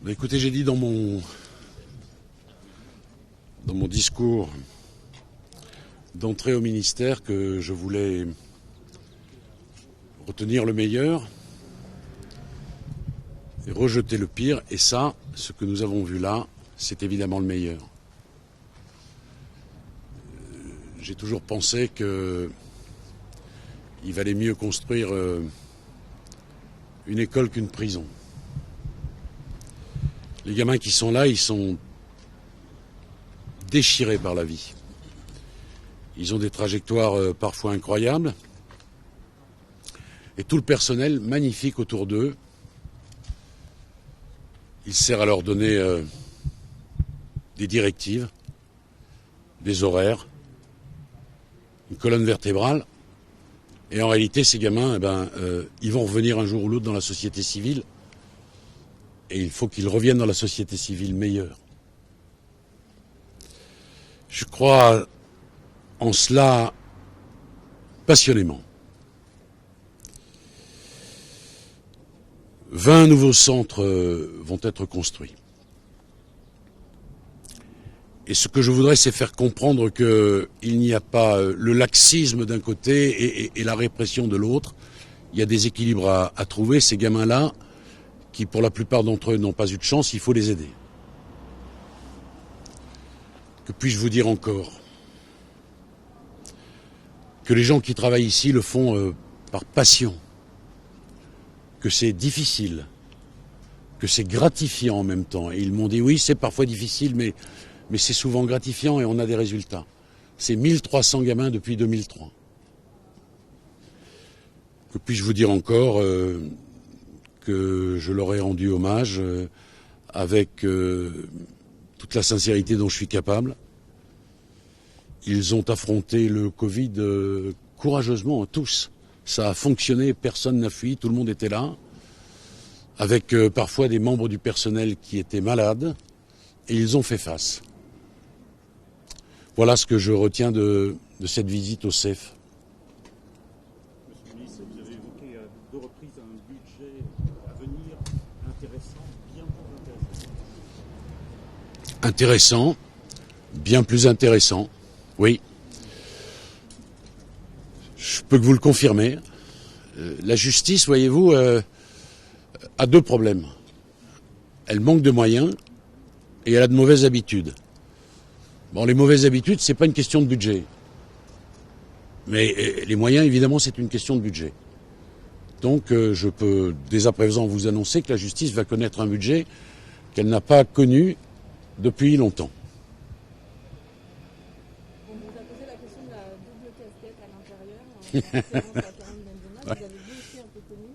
Écoutez, j'ai dit dans mon discours d'entrée au ministère que je voulais retenir le meilleur et rejeter le pire. Et ça, ce que nous avons vu là, c'est évidemment le meilleur. J'ai toujours pensé qu'il valait mieux construire une école qu'une prison. Les gamins qui sont là, ils sont déchirés par la vie. Ils ont des trajectoires parfois incroyables. Et tout le personnel magnifique autour d'eux, il sert à leur donner des directives, des horaires, une colonne vertébrale. Et en réalité, ces gamins, ils vont revenir un jour ou l'autre dans la société civile. Et il faut qu'ils reviennent dans la société civile meilleure. Je crois en cela passionnément. 20 nouveaux centres vont être construits. Et ce que je voudrais, c'est faire comprendre qu'il n'y a pas le laxisme d'un côté et la répression de l'autre. Il y a des équilibres à trouver. Ces gamins-là, qui pour la plupart d'entre eux n'ont pas eu de chance, il faut les aider. Que puis-je vous dire encore? Que les gens qui travaillent ici le font par passion, que c'est difficile, que c'est gratifiant en même temps. Et ils m'ont dit oui, c'est parfois difficile, mais c'est souvent gratifiant et on a des résultats. C'est 1300 gamins depuis 2003. Que puis-je vous dire encore? Que je leur ai rendu hommage avec toute la sincérité dont je suis capable. Ils ont affronté le Covid courageusement, tous. Ça a fonctionné, personne n'a fui, tout le monde était là, avec parfois des membres du personnel qui étaient malades, et ils ont fait face. Voilà ce que je retiens de cette visite au CEF. Monsieur le ministre, vous avez évoqué à 2 reprises un budget à venir intéressant, bien plus intéressant. Intéressant, bien plus intéressant, oui. Je peux que vous le confirmer. La justice, voyez-vous, a 2 problèmes. Elle manque de moyens et elle a de mauvaises habitudes. Bon, les mauvaises habitudes, c'est pas une question de budget. Mais les moyens, évidemment, c'est une question de budget. Donc, je peux dès à présent vous annoncer que la justice va connaître un budget qu'elle n'a pas connu depuis longtemps. On vous a posé la question de la double casquette à l'intérieur. Vous avez vu aussi un peu connu.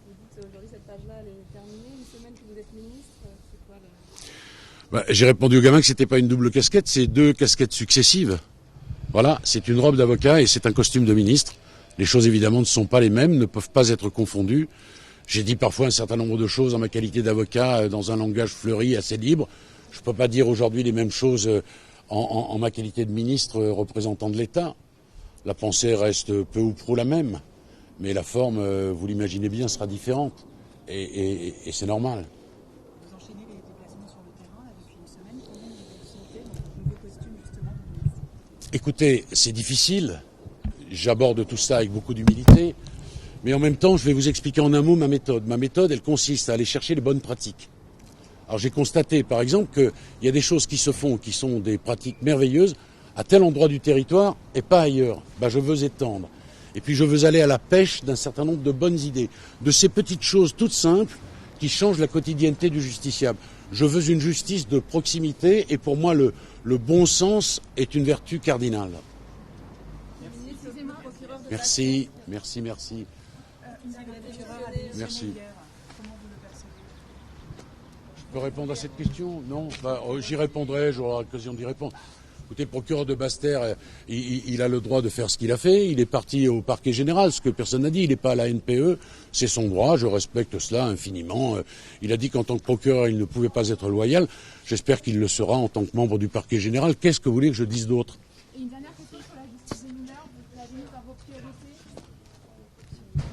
Vous dites aujourd'hui cette page-là, elle est terminée. Une semaine que vous êtes ministre, c'est quoi J'ai répondu aux gamins que c'était pas une double casquette, c'est 2 casquettes successives. Voilà, c'est une robe d'avocat et c'est un costume de ministre. Les choses évidemment ne sont pas les mêmes, ne peuvent pas être confondues. J'ai dit parfois un certain nombre de choses en ma qualité d'avocat dans un langage fleuri, assez libre. Je ne peux pas dire aujourd'hui les mêmes choses en ma qualité de ministre représentant de l'État. La pensée reste peu ou prou la même, mais la forme, vous l'imaginez bien, sera différente. Et c'est normal. Vous enchaînez les déplacements sur le terrain là, depuis une semaine. Combien de proximité dans votre nouveau costume justement de ministre? Écoutez, c'est difficile. J'aborde tout ça avec beaucoup d'humilité. Mais en même temps, je vais vous expliquer en un mot ma méthode. Ma méthode, elle consiste à aller chercher les bonnes pratiques. Alors j'ai constaté, par exemple, qu'il y a des choses qui se font, qui sont des pratiques merveilleuses, à tel endroit du territoire et pas ailleurs. Je veux étendre. Et puis je veux aller à la pêche d'un certain nombre de bonnes idées, de ces petites choses toutes simples qui changent la quotidienneté du justiciable. Je veux une justice de proximité et pour moi le bon sens est une vertu cardinale. Merci. Merci. Merci. Je peux répondre à cette question? Non, j'y répondrai, j'aurai l'occasion d'y répondre. Écoutez, le procureur de Basse-Terre, il a le droit de faire ce qu'il a fait. Il est parti au parquet général, ce que personne n'a dit. Il n'est pas à la NPE, c'est son droit, je respecte cela infiniment. Il a dit qu'en tant que procureur, il ne pouvait pas être loyal. J'espère qu'il le sera en tant que membre du parquet général. Qu'est-ce que vous voulez que je dise d'autre? Et une dernière